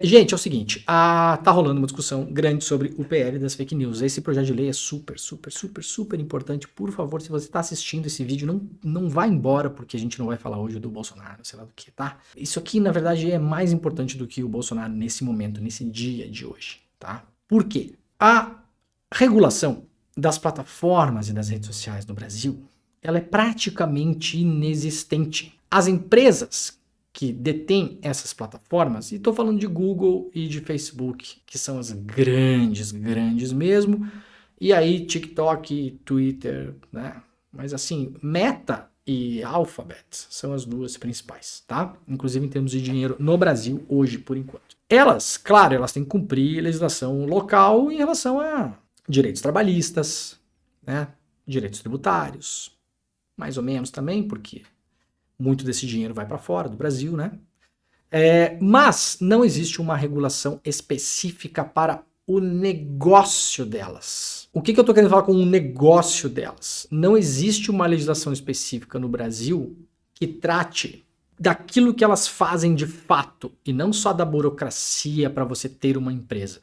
Gente, é o seguinte, tá rolando uma discussão grande sobre o PL das fake news. Esse projeto de lei é super, super, super, super importante. Por favor, se você está assistindo esse vídeo, não vá embora, porque a gente não vai falar hoje do Bolsonaro, sei lá do que, tá? Isso aqui, na verdade, é mais importante do que o Bolsonaro nesse momento, nesse dia de hoje, tá? Por quê? A regulação das plataformas e das redes sociais no Brasil, ela é praticamente inexistente. As empresas que detêm essas plataformas, e estou falando de Google e de Facebook, que são as grandes mesmo, e aí TikTok, Twitter, né? Mas assim, Meta e Alphabet são as duas principais, tá? Inclusive em termos de dinheiro no Brasil hoje, por enquanto. Elas, claro, elas têm que cumprir legislação local em relação a direitos trabalhistas, né? Direitos tributários, mais ou menos também, porque muito desse dinheiro vai para fora do Brasil, né? Mas não existe uma regulação específica para o negócio delas. O que eu estou querendo falar com o negócio delas? Não existe uma legislação específica no Brasil que trate daquilo que elas fazem de fato e não só da burocracia para você ter uma empresa.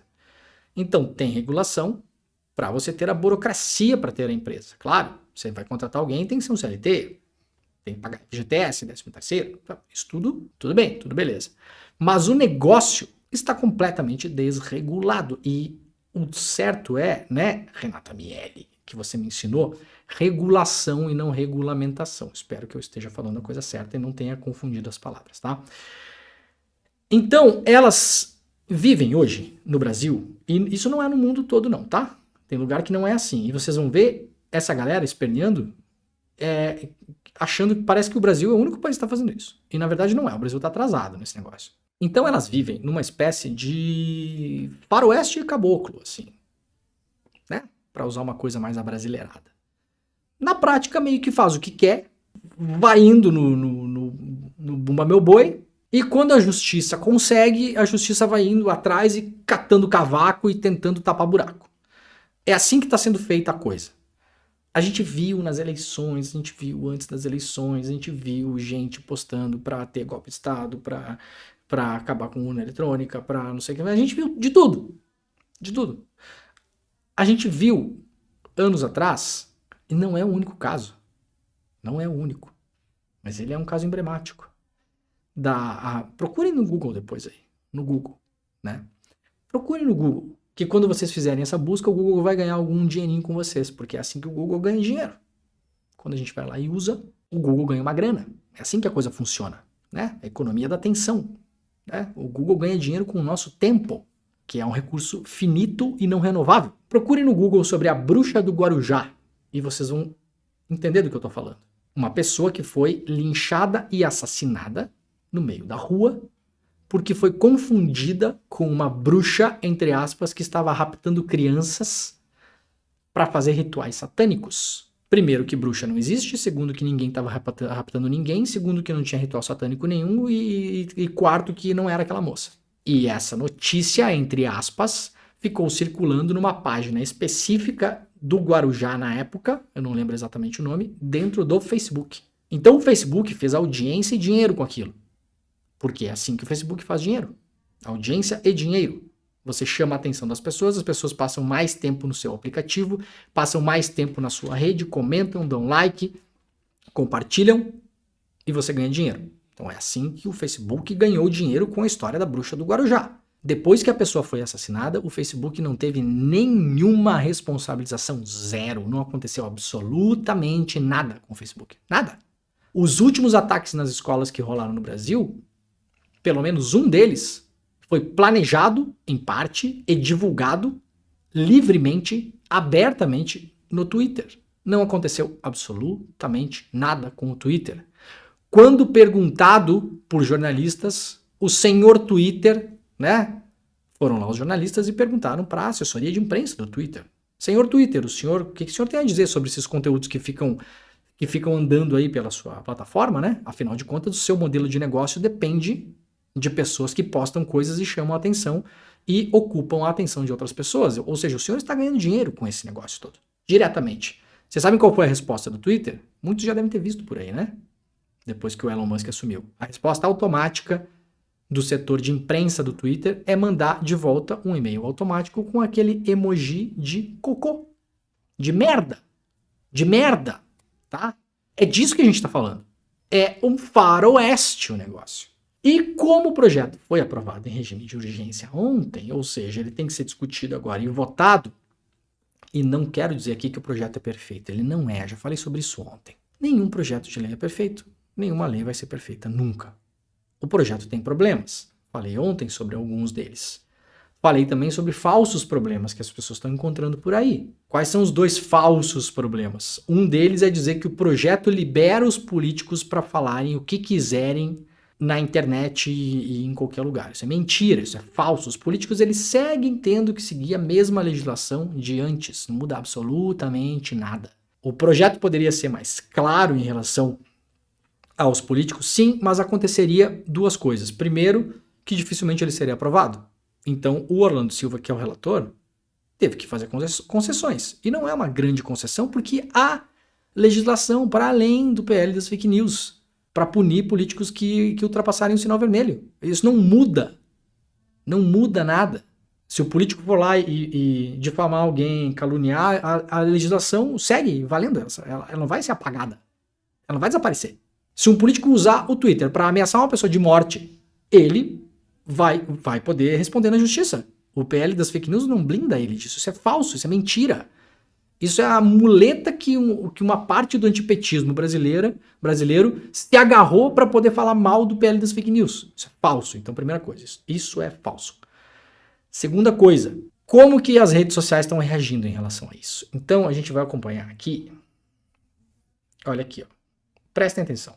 Então, tem regulação para você ter a burocracia para ter a empresa. Claro, você vai contratar alguém, tem que ser um CLT, tem que pagar FGTS, 13º, isso tudo bem, tudo beleza. Mas o negócio está completamente desregulado e o certo é, né, Renata Miele, que você me ensinou, regulação e não regulamentação. Espero que eu esteja falando a coisa certa e não tenha confundido as palavras, tá? Então, elas vivem hoje no Brasil, e isso não é no mundo todo não, tá? Tem lugar que não é assim. E vocês vão ver essa galera esperneando, achando que parece que o Brasil é o único país que está fazendo isso. E na verdade não é, o Brasil está atrasado nesse negócio. Então elas vivem numa espécie de faroeste e caboclo, assim, né? Para usar uma coisa mais abrasileirada. Na prática, meio que faz o que quer, vai indo no Bumba Meu Boi, e quando a justiça consegue, a justiça vai indo atrás e catando cavaco e tentando tapar buraco. É assim que está sendo feita a coisa. A gente viu nas eleições, a gente viu antes das eleições, a gente viu gente postando para ter golpe de Estado, para acabar com urna eletrônica, para não sei o que. A gente viu de tudo. De tudo. A gente viu anos atrás, e não é o único caso. Não é o único. Mas ele é um caso emblemático. Procurem no Google depois aí. No Google, né? Procurem no Google. Que quando vocês fizerem essa busca, o Google vai ganhar algum dinheirinho com vocês, porque é assim que o Google ganha dinheiro. Quando a gente vai lá e usa, o Google ganha uma grana. É assim que a coisa funciona, né? A economia da atenção, né? O Google ganha dinheiro com o nosso tempo, que é um recurso finito e não renovável. Procure no Google sobre a bruxa do Guarujá e vocês vão entender do que eu estou falando. Uma pessoa que foi linchada e assassinada no meio da rua porque foi confundida com uma bruxa, entre aspas, que estava raptando crianças para fazer rituais satânicos. Primeiro, que bruxa não existe. Segundo, que ninguém estava raptando ninguém. Segundo, que não tinha ritual satânico nenhum. E quarto, que não era aquela moça. E essa notícia, entre aspas, ficou circulando numa página específica do Guarujá na época, eu não lembro exatamente o nome, dentro do Facebook. Então o Facebook fez audiência e dinheiro com aquilo. Porque é assim que o Facebook faz dinheiro. Audiência e dinheiro. Você chama a atenção das pessoas, as pessoas passam mais tempo no seu aplicativo, passam mais tempo na sua rede, comentam, dão like, compartilham e você ganha dinheiro. Então é assim que o Facebook ganhou dinheiro com a história da bruxa do Guarujá. Depois que a pessoa foi assassinada, o Facebook não teve nenhuma responsabilização, zero. Não aconteceu absolutamente nada com o Facebook. Nada. Os últimos ataques nas escolas que rolaram no Brasil, pelo menos um deles, foi planejado, em parte, e divulgado livremente, abertamente, no Twitter. Não aconteceu absolutamente nada com o Twitter. Quando perguntado por jornalistas, o senhor Twitter, né? Foram lá os jornalistas e perguntaram para a assessoria de imprensa do Twitter. Senhor Twitter, o que o senhor tem a dizer sobre esses conteúdos que ficam andando aí pela sua plataforma, né? Afinal de contas, o seu modelo de negócio depende de pessoas que postam coisas e chamam a atenção e ocupam a atenção de outras pessoas. Ou seja, o senhor está ganhando dinheiro com esse negócio todo, diretamente. Vocês sabem qual foi a resposta do Twitter? Muitos já devem ter visto por aí, né? Depois que o Elon Musk assumiu. A resposta automática do setor de imprensa do Twitter é mandar de volta um e-mail automático com aquele emoji de cocô, de merda, tá? É disso que a gente tá falando. É um faroeste o negócio. E como o projeto foi aprovado em regime de urgência ontem, ou seja, ele tem que ser discutido agora e votado, e não quero dizer aqui que o projeto é perfeito, ele não é, já falei sobre isso ontem. Nenhum projeto de lei é perfeito, nenhuma lei vai ser perfeita nunca. O projeto tem problemas, falei ontem sobre alguns deles. Falei também sobre falsos problemas que as pessoas estão encontrando por aí. Quais são os 2 falsos problemas? Um deles é dizer que o projeto libera os políticos para falarem o que quiserem na internet e em qualquer lugar. Isso é mentira, isso é falso. Os políticos eles seguem tendo que seguir a mesma legislação de antes, não muda absolutamente nada. O projeto poderia ser mais claro em relação aos políticos, sim, mas aconteceria 2 coisas. Primeiro, que dificilmente ele seria aprovado. Então, o Orlando Silva, que é o relator, teve que fazer concessões. E não é uma grande concessão, porque há legislação para além do PL das fake news, para punir políticos que ultrapassarem o sinal vermelho. Isso não muda. Não muda nada. Se o político for lá e difamar alguém, caluniar, a legislação segue valendo. Ela não vai ser apagada. Ela não vai desaparecer. Se um político usar o Twitter para ameaçar uma pessoa de morte, ele vai poder responder na justiça. O PL das fake news não blinda ele disso. Isso é falso, isso é mentira. Isso é a muleta que uma parte do antipetismo brasileiro se agarrou para poder falar mal do PL das fake news. Isso é falso. Então, primeira coisa, isso é falso. Segunda coisa, como que as redes sociais estão reagindo em relação a isso? Então, a gente vai acompanhar aqui. Olha aqui, ó. Prestem atenção.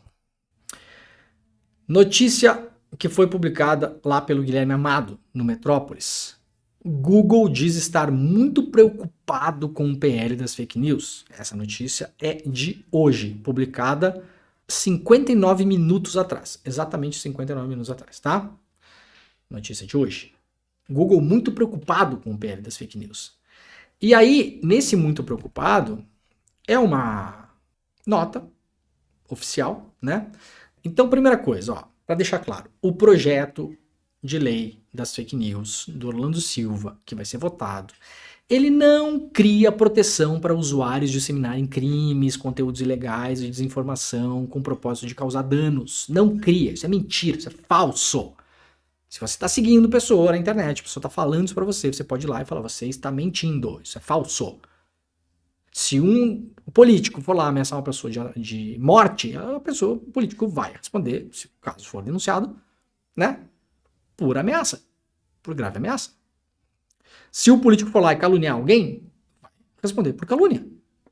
Notícia que foi publicada lá pelo Guilherme Amado, no Metrópolis. Google diz estar muito preocupado com o PL das fake news. Essa notícia é de hoje, publicada 59 minutos atrás. Exatamente 59 minutos atrás, tá? Notícia de hoje. Google muito preocupado com o PL das fake news. E aí, nesse muito preocupado, é uma nota oficial, né? Então, primeira coisa, ó, para deixar claro, o projeto de lei das fake news do Orlando Silva, que vai ser votado, ele não cria proteção para usuários disseminarem crimes, conteúdos ilegais e desinformação com o propósito de causar danos. Não cria, isso é mentira, isso é falso. Se você está seguindo pessoa na internet, a pessoa está falando isso para você, você pode ir lá e falar, você está mentindo, isso é falso. Se um político for lá ameaçar uma pessoa de morte, o político vai responder, se o caso for denunciado, né, por ameaça, por grave ameaça. Se o político for lá e caluniar alguém, vai responder por calúnia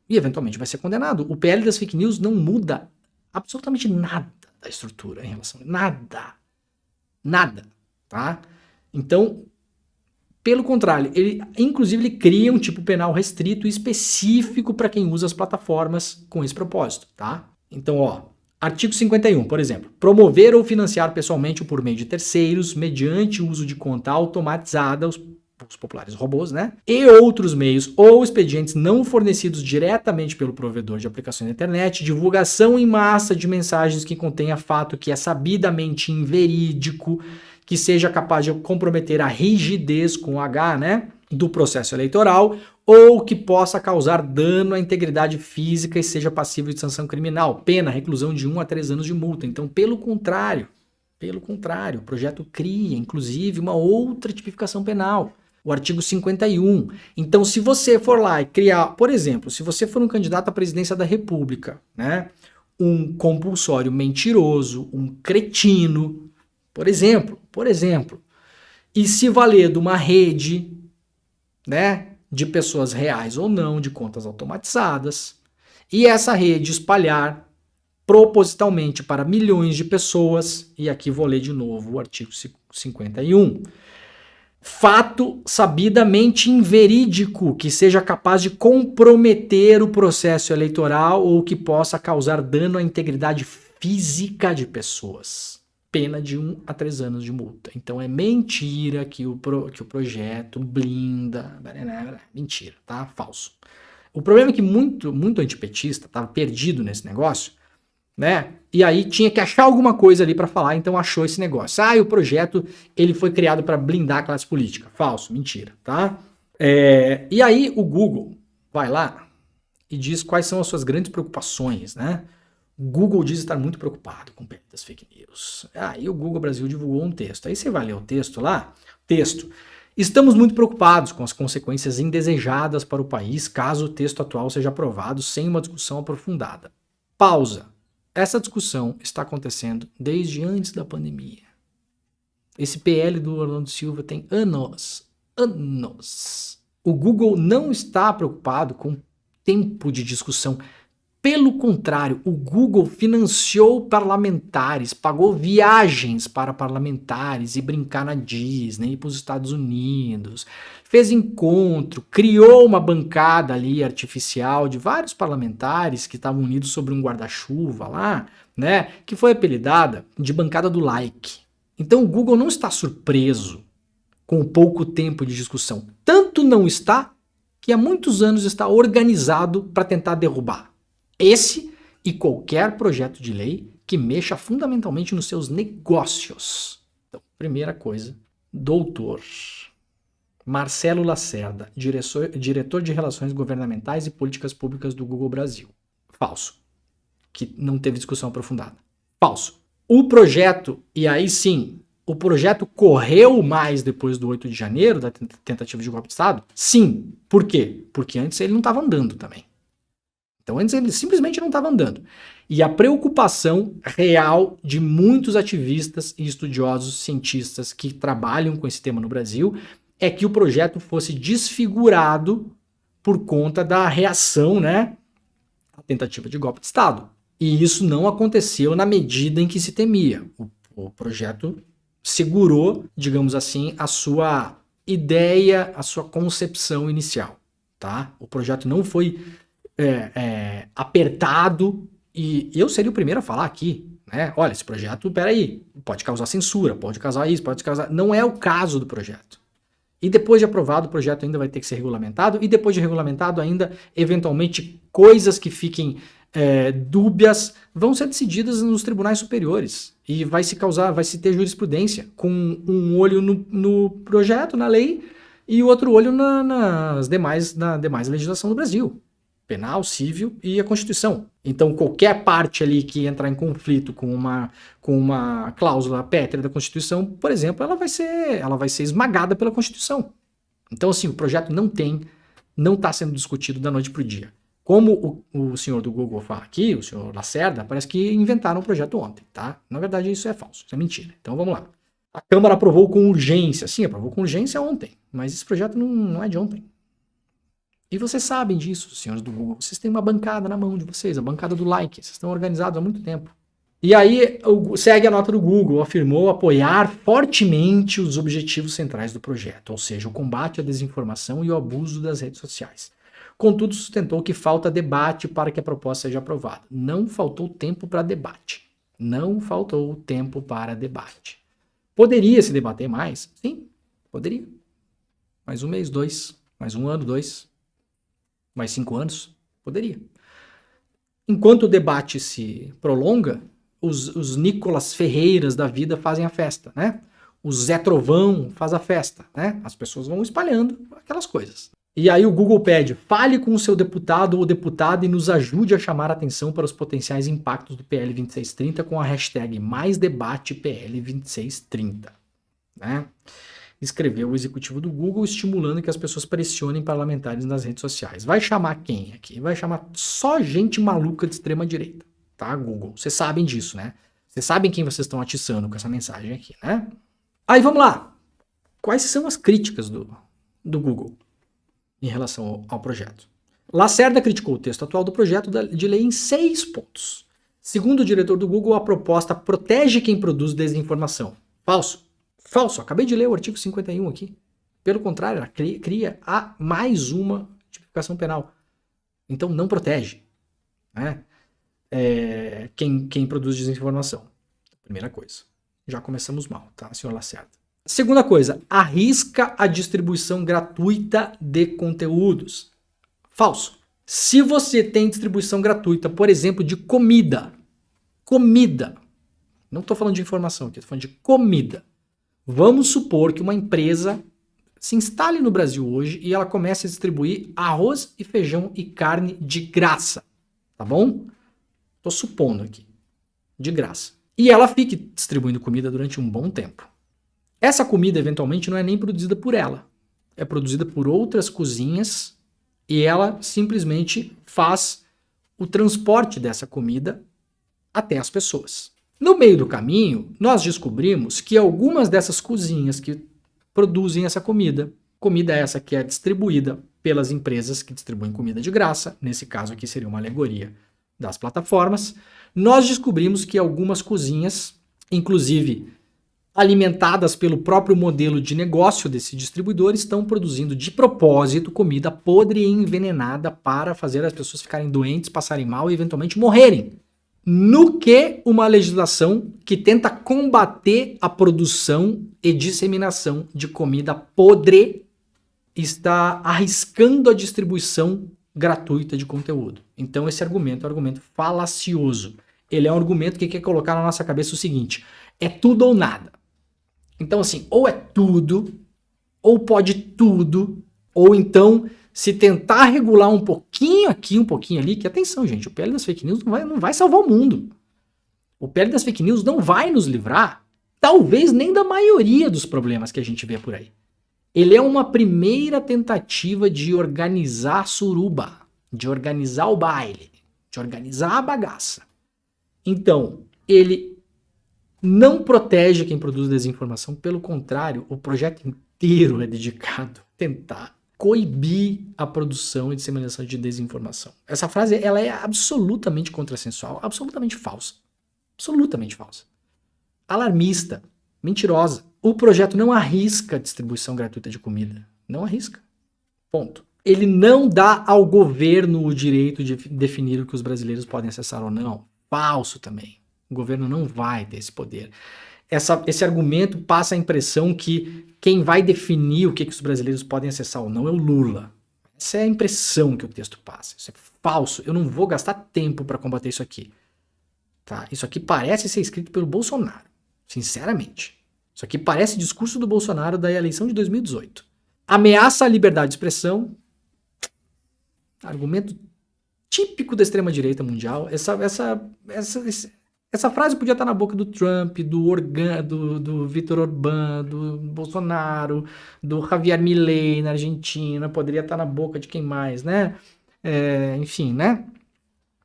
e eventualmente vai ser condenado. O PL das fake news não muda absolutamente nada da estrutura em relação a nada, tá? Então, pelo contrário, inclusive ele cria um tipo penal restrito e específico para quem usa as plataformas com esse propósito, tá? Então, ó, artigo 51, por exemplo, promover ou financiar pessoalmente ou por meio de terceiros, mediante o uso de conta automatizada, os populares robôs, né? E outros meios ou expedientes não fornecidos diretamente pelo provedor de aplicações na internet, divulgação em massa de mensagens que contenha fato que é sabidamente inverídico, que seja capaz de comprometer a rigidez com H, né, do processo eleitoral, ou que possa causar dano à integridade física e seja passível de sanção criminal, pena, reclusão de 1 a 3 anos de multa. Então, pelo contrário, o projeto cria, inclusive, uma outra tipificação penal, o artigo 51. Então, se você for lá e criar, por exemplo, se você for um candidato à presidência da República, né, um compulsório mentiroso, um cretino, por exemplo, e se valer de uma rede, né, de pessoas reais ou não, de contas automatizadas, e essa rede espalhar propositalmente para milhões de pessoas, e aqui vou ler de novo o artigo 51, fato sabidamente inverídico que seja capaz de comprometer o processo eleitoral ou que possa causar dano à integridade física de pessoas. Pena de 1 a 3 anos de multa. Então é mentira que o projeto blinda. Mentira, tá? Falso. O problema é que muito antipetista estava perdido nesse negócio, né? E aí tinha que achar alguma coisa ali para falar, então achou esse negócio. Ah, e o projeto ele foi criado para blindar a classe política. Falso, mentira, tá? E aí o Google vai lá e diz quais são as suas grandes preocupações, né? O Google diz estar muito preocupado com o PL das fake news. Aí o Google Brasil divulgou um texto. Aí você vai ler o texto lá, texto. Estamos muito preocupados com as consequências indesejadas para o país caso o texto atual seja aprovado sem uma discussão aprofundada. Pausa. Essa discussão está acontecendo desde antes da pandemia. Esse PL do Orlando Silva tem anos. O Google não está preocupado com tempo de discussão. Pelo contrário, o Google financiou parlamentares, pagou viagens para parlamentares e brincar na Disney, ir para os Estados Unidos, fez encontro, criou uma bancada ali artificial de vários parlamentares que estavam unidos sobre um guarda-chuva lá, né, que foi apelidada de bancada do like. Então o Google não está surpreso com o pouco tempo de discussão. Tanto não está que há muitos anos está organizado para tentar derrubar esse e qualquer projeto de lei que mexa fundamentalmente nos seus negócios. Então, primeira coisa, doutor Marcelo Lacerda, diretor de Relações Governamentais e Políticas Públicas do Google Brasil. Falso. Que não teve discussão aprofundada. Falso. O projeto, e aí sim, o projeto correu mais depois do 8 de janeiro, da tentativa de golpe de Estado? Sim. Por quê? Porque antes ele não estava andando também. Então antes ele simplesmente não estava andando. E a preocupação real de muitos ativistas e estudiosos, cientistas que trabalham com esse tema no Brasil é que o projeto fosse desfigurado por conta da reação, né, à tentativa de golpe de Estado. E isso não aconteceu na medida em que se temia. O projeto segurou, digamos assim, a sua ideia, a sua concepção inicial, tá? O projeto não foi apertado, e eu seria o primeiro a falar aqui, né? Olha, esse projeto, peraí, pode causar censura, pode causar isso, pode causar... Não é o caso do projeto. E depois de aprovado, o projeto ainda vai ter que ser regulamentado, e depois de regulamentado ainda, eventualmente, coisas que fiquem dúbias vão ser decididas nos tribunais superiores, e vai se ter jurisprudência, com um olho no projeto, na lei, e o outro olho na demais legislação do Brasil. Penal, civil e a Constituição. Então, qualquer parte ali que entrar em conflito com uma cláusula pétrea da Constituição, por exemplo, ela vai ser esmagada pela Constituição. Então, assim, o projeto não está sendo discutido da noite para o dia. Como o senhor do Google fala aqui, o senhor Lacerda, parece que inventaram o projeto ontem, tá? Na verdade, isso é falso, isso é mentira. Então, vamos lá. A Câmara aprovou com urgência. Sim, aprovou com urgência ontem, mas esse projeto não é de ontem. E vocês sabem disso, senhores do Google. Vocês têm uma bancada na mão de vocês, a bancada do like. Vocês estão organizados há muito tempo. E aí, segue a nota do Google, afirmou apoiar fortemente os objetivos centrais do projeto, ou seja, o combate à desinformação e o abuso das redes sociais. Contudo, sustentou que falta debate para que a proposta seja aprovada. Não faltou tempo para debate. Não faltou tempo para debate. Poderia se debater mais? Sim, poderia. Mais um mês, 2. Mais um ano, 2. Mais 5 anos? Poderia. Enquanto o debate se prolonga, os Nicolas Ferreiras da vida fazem a festa, né? O Zé Trovão faz a festa, né? As pessoas vão espalhando aquelas coisas. E aí o Google pede, fale com o seu deputado ou deputada e nos ajude a chamar a atenção para os potenciais impactos do PL 2630 com a hashtag #MaisDebatePL2630, né? Escreveu o executivo do Google, estimulando que as pessoas pressionem parlamentares nas redes sociais. Vai chamar quem aqui? Vai chamar só gente maluca de extrema direita, tá, Google? Vocês sabem disso, né? Vocês sabem quem vocês estão atiçando com essa mensagem aqui, né? Aí vamos lá. Quais são as críticas do Google em relação ao projeto? Lacerda criticou o texto atual do projeto de lei em 6 pontos. Segundo o diretor do Google, a proposta protege quem produz desinformação. Falso. Falso, acabei de ler o artigo 51 aqui. Pelo contrário, ela cria mais uma tipificação penal. Então não protege, né? Quem produz desinformação. Primeira coisa. Já começamos mal, tá, senhor Lacerda? Segunda coisa, arrisca a distribuição gratuita de conteúdos. Falso. Se você tem distribuição gratuita, por exemplo, de comida, comida. Não estou falando de informação aqui, estou falando de comida. Vamos supor que uma empresa se instale no Brasil hoje e ela comece a distribuir arroz e feijão e carne de graça, tá bom? Estou supondo aqui, de graça. E ela fique distribuindo comida durante um bom tempo. Essa comida, eventualmente, não é nem produzida por ela. É produzida por outras cozinhas e ela simplesmente faz o transporte dessa comida até as pessoas. No meio do caminho, nós descobrimos que algumas dessas cozinhas que produzem essa comida essa que é distribuída pelas empresas que distribuem comida de graça, nesse caso aqui seria uma alegoria das plataformas, nós descobrimos que algumas cozinhas, inclusive alimentadas pelo próprio modelo de negócio desse distribuidor, estão produzindo de propósito comida podre e envenenada para fazer as pessoas ficarem doentes, passarem mal e eventualmente morrerem. No que uma legislação que tenta combater a produção e disseminação de comida podre está arriscando a distribuição gratuita de conteúdo. Então esse argumento é um argumento falacioso. Ele é um argumento que quer colocar na nossa cabeça o seguinte: é tudo ou nada. Então assim, ou é tudo, ou pode tudo, ou então se tentar regular um pouquinho aqui, um pouquinho ali, que atenção gente, o PL das fake news não vai salvar o mundo. O PL das fake news não vai nos livrar, talvez nem da maioria dos problemas que a gente vê por aí. Ele é uma primeira tentativa de organizar a suruba, de organizar o baile, de organizar a bagaça. Então, ele não protege quem produz desinformação, pelo contrário, o projeto inteiro é dedicado a tentar coibir a produção e disseminação de desinformação. Essa frase ela é absolutamente contrassensual, absolutamente falsa. Absolutamente falsa. Alarmista, mentirosa. O projeto não arrisca a distribuição gratuita de comida. Não arrisca. Ponto. Ele não dá ao governo o direito de definir o que os brasileiros podem acessar ou não. Falso também. O governo não vai ter esse poder. Esse argumento passa a impressão que quem vai definir o que os brasileiros podem acessar ou não é o Lula. Essa é a impressão que o texto passa. Isso é falso. Eu não vou gastar tempo para combater isso aqui. Tá? Isso aqui parece ser escrito pelo Bolsonaro. Sinceramente. Isso aqui parece discurso do Bolsonaro da eleição de 2018. Ameaça à liberdade de expressão. Argumento típico da extrema-direita mundial. Essa frase podia estar na boca do Trump, do Vítor Orbán, do Bolsonaro, do Javier Milei na Argentina, poderia estar na boca de quem mais, né? Enfim, né?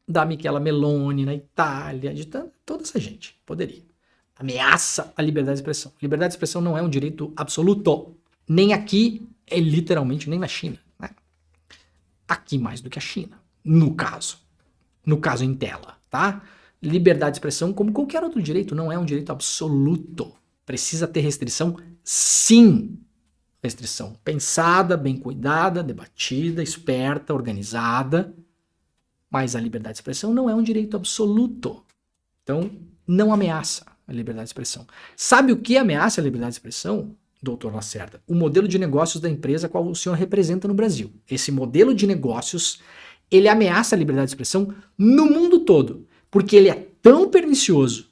Da Michela Meloni na Itália, de toda essa gente, poderia. Ameaça à liberdade de expressão. Liberdade de expressão não é um direito absoluto. Nem aqui, literalmente, nem na China. Né? Aqui mais do que a China, no caso. No caso em tela, tá? Liberdade de expressão, como qualquer outro direito, não é um direito absoluto. Precisa ter restrição? Sim. Restrição pensada, bem cuidada, debatida, esperta, organizada. Mas a liberdade de expressão não é um direito absoluto. Então, não ameaça a liberdade de expressão. Sabe o que ameaça a liberdade de expressão, doutor Lacerda? O modelo de negócios da empresa qual o senhor representa no Brasil. Esse modelo de negócios, ele ameaça a liberdade de expressão no mundo todo. Porque ele é tão pernicioso,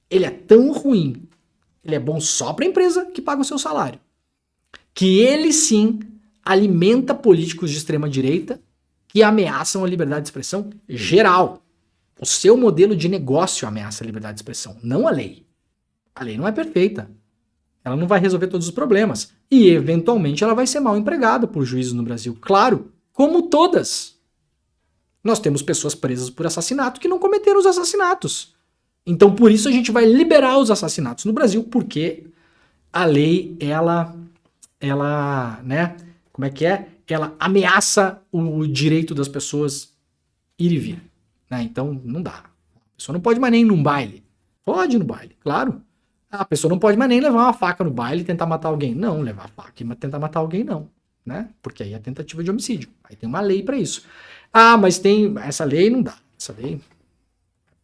ele é tão ruim, ele é bom só para a empresa que paga o seu salário, que ele sim alimenta políticos de extrema direita que ameaçam a liberdade de expressão geral. O seu modelo de negócio ameaça a liberdade de expressão, não a lei. A lei não é perfeita. Ela não vai resolver todos os problemas. E, eventualmente, ela vai ser mal empregada por juízes no Brasil. Claro, como todas. Nós temos pessoas presas por assassinato que não cometeram os assassinatos. Então, por isso, a gente vai liberar os assassinatos no Brasil, porque a lei, ela, né, como é que é? Ela ameaça o direito das pessoas ir e vir. Né? Então, não dá. A pessoa não pode mais nem ir num baile. Pode ir no baile, claro. A pessoa não pode mais nem levar uma faca no baile e tentar matar alguém. Não, levar a faca e tentar matar alguém, não. Né? Porque aí é tentativa de homicídio. Aí tem uma lei para isso. Ah, mas tem... Essa lei não dá. Essa lei...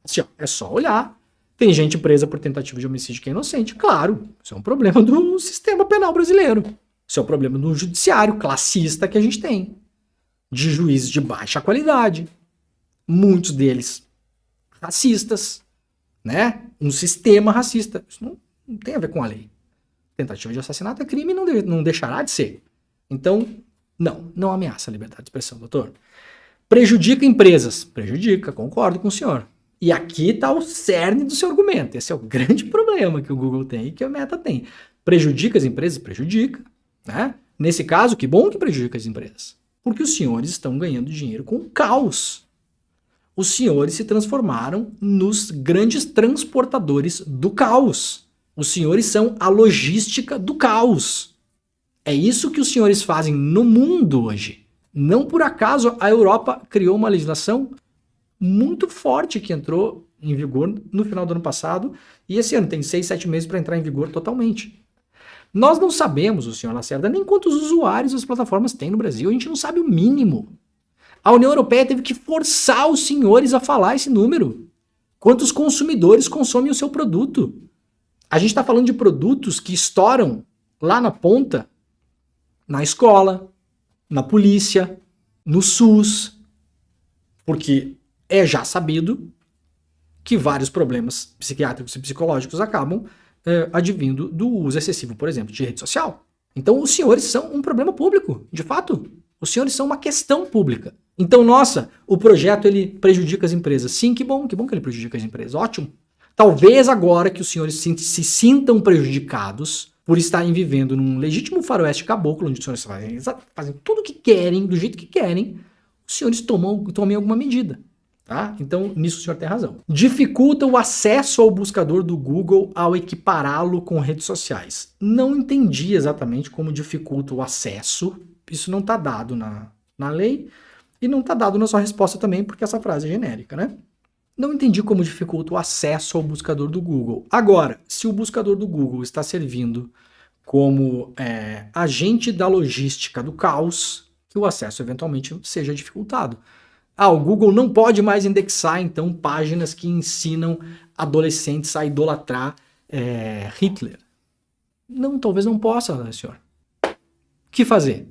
Assim, ó, é só olhar. Tem gente presa por tentativa de homicídio que é inocente. Claro, isso é um problema do sistema penal brasileiro. Isso é um problema do judiciário classista que a gente tem. De juízes de baixa qualidade. Muitos deles racistas. né? Um sistema racista. Isso não tem a ver com a lei. Tentativa de assassinato é crime e não deixará de ser. Então, não ameaça a liberdade de expressão, doutor. Prejudica empresas? Prejudica, concordo com o senhor. E aqui está o cerne do seu argumento. Esse é o grande problema que o Google tem e que a Meta tem. Prejudica as empresas? Prejudica. Né? Nesse caso, que bom que prejudica as empresas. Porque os senhores estão ganhando dinheiro com o caos. Os senhores se transformaram nos grandes transportadores do caos. Os senhores são a logística do caos. É isso que os senhores fazem no mundo hoje. Não por acaso a Europa criou uma legislação muito forte que entrou em vigor no final do ano passado e esse ano tem 6, 7 meses para entrar em vigor totalmente. Nós não sabemos, o senhor Lacerda, nem quantos usuários as plataformas têm no Brasil, a gente não sabe o mínimo. A União Europeia teve que forçar os senhores a falar esse número. Quantos consumidores consomem o seu produto? A gente está falando de produtos que estouram lá na ponta, na escola, na polícia, no SUS, porque é já sabido que vários problemas psiquiátricos e psicológicos acabam advindo do uso excessivo, por exemplo, de rede social. Então os senhores são um problema público, de fato. Os senhores são uma questão pública. Então, nossa, o projeto ele prejudica as empresas. Sim, que bom que ele prejudica as empresas. Ótimo. Talvez agora que os senhores se sintam prejudicados por estarem vivendo num legítimo faroeste caboclo, onde os senhores fazem tudo o que querem, do jeito que querem, os senhores tomem alguma medida. Tá? Então, nisso o senhor tem razão. Dificulta o acesso ao buscador do Google ao equipará-lo com redes sociais. Não entendi exatamente como dificulta o acesso. Isso não está dado na lei e não está dado na sua resposta também, porque essa frase é genérica, né? Não entendi como dificulta o acesso ao buscador do Google. Agora, se o buscador do Google está servindo como agente da logística do caos, que o acesso eventualmente seja dificultado. O Google não pode mais indexar, então, páginas que ensinam adolescentes a idolatrar Hitler. Não, talvez não possa, senhor. O que fazer?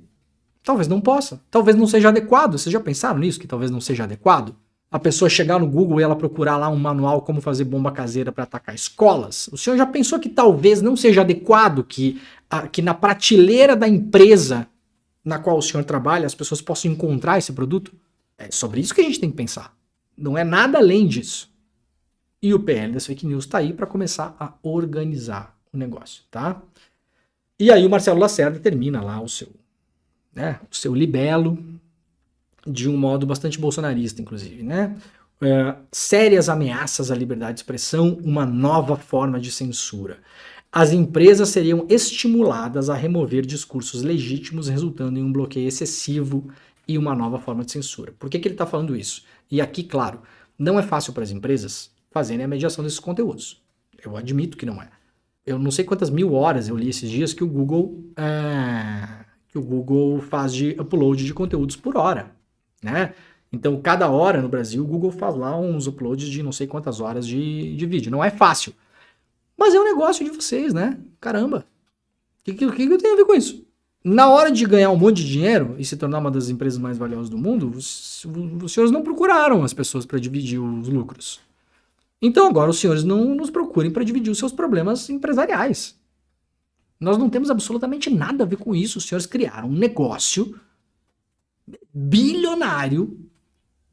Talvez não possa. Talvez não seja adequado. Vocês já pensaram nisso, que talvez não seja adequado? A pessoa chegar no Google e ela procurar lá um manual como fazer bomba caseira para atacar escolas? O senhor já pensou que talvez não seja adequado que na prateleira da empresa na qual o senhor trabalha as pessoas possam encontrar esse produto? É sobre isso que a gente tem que pensar. Não é nada além disso. E o PL das fake news está aí para começar a organizar o negócio, tá? E aí o Marcelo Lacerda termina lá o seu libelo de um modo bastante bolsonarista, inclusive, né? Sérias ameaças à liberdade de expressão, uma nova forma de censura. As empresas seriam estimuladas a remover discursos legítimos, resultando em um bloqueio excessivo e uma nova forma de censura. Por que ele está falando isso? E aqui, claro, não é fácil para as empresas fazerem a mediação desses conteúdos. Eu admito que não é. Eu não sei quantas mil horas eu li esses dias que o Google faz de upload de conteúdos por hora, né? Então, cada hora no Brasil, o Google faz lá uns uploads de não sei quantas horas de vídeo. Não é fácil. Mas é um negócio de vocês, né? Caramba. O que eu tenho a ver com isso? Na hora de ganhar um monte de dinheiro e se tornar uma das empresas mais valiosas do mundo, os senhores não procuraram as pessoas para dividir os lucros. Então agora os senhores não nos procurem para dividir os seus problemas empresariais. Nós não temos absolutamente nada a ver com isso. Os senhores criaram um negócio bilionário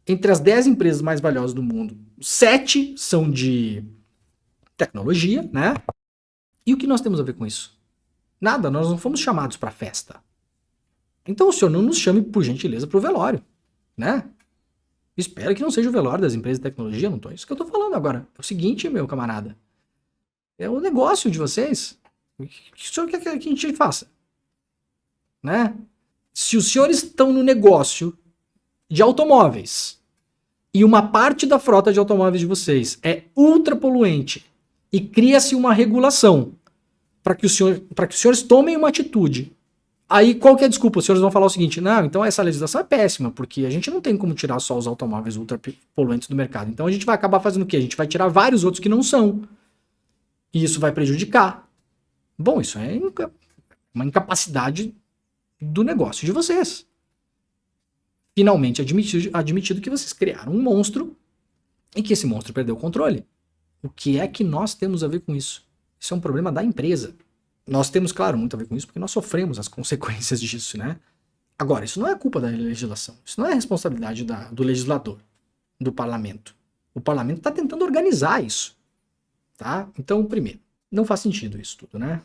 entre as 10 empresas mais valiosas do mundo. 7 são de tecnologia, né? E o que nós temos a ver com isso? Nada, nós não fomos chamados para festa. Então o senhor não nos chame, por gentileza, para o velório, né? Espero que não seja o velório das empresas de tecnologia, não tô. Isso que eu tô falando agora. É o seguinte, meu camarada. É o negócio de vocês. O que o senhor quer que a gente faça? Né? Se os senhores estão no negócio de automóveis e uma parte da frota de automóveis de vocês é ultra poluente e cria-se uma regulação para que os senhores tomem uma atitude. Aí qual que é a desculpa? Os senhores vão falar o seguinte: não, então essa legislação é péssima, porque a gente não tem como tirar só os automóveis ultra poluentes do mercado. Então a gente vai acabar fazendo o quê? A gente vai tirar vários outros que não são. E isso vai prejudicar. Bom, isso é uma incapacidade do negócio de vocês. Finalmente admitido que vocês criaram um monstro e que esse monstro perdeu o controle. O que é que nós temos a ver com isso? Isso é um problema da empresa. Nós temos, claro, muito a ver com isso, porque nós sofremos as consequências disso, né? Agora, isso não é culpa da legislação. Isso não é responsabilidade do legislador, do parlamento. O parlamento está tentando organizar isso, tá? Então, primeiro, não faz sentido isso tudo, né?